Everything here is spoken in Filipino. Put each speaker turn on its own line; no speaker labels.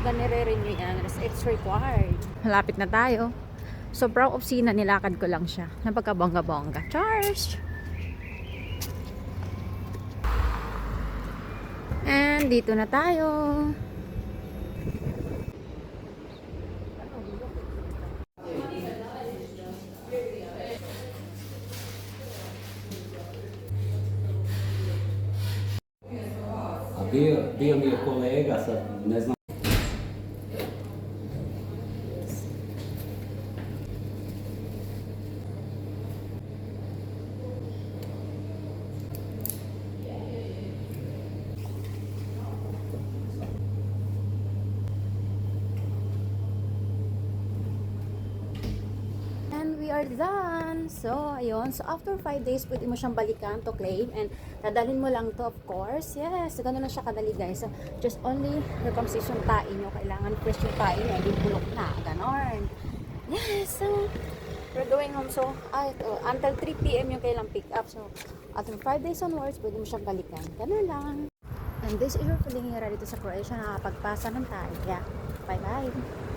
talaga nire-renew yan. It's required. Malapit na tayo. Sobrang opisina, nilakad ko lang siya. Napagkabongga-bongga. Charge! And dito na tayo.
Bio mi je kolega, sad ne znam.
And we are done. So, ayun. So, after 5 days, pwede mo siyang balikan to claim. And, dadalhin mo lang to, of course. Yes, ganun na siya kadali, guys. So, just only circumcision tae nyo. Kailangan fresh yung tae nyo. Hindi bulok na. Ganon. Yes, so, we're going home. So, until 3 p.m. yung kailang pick up. So, after 5 days onwards, pwede mo siyang balikan. Ganun lang. And this is your feeling here dito sa Croatia. Nakapagpasa ng tae. Yeah. Bye-bye.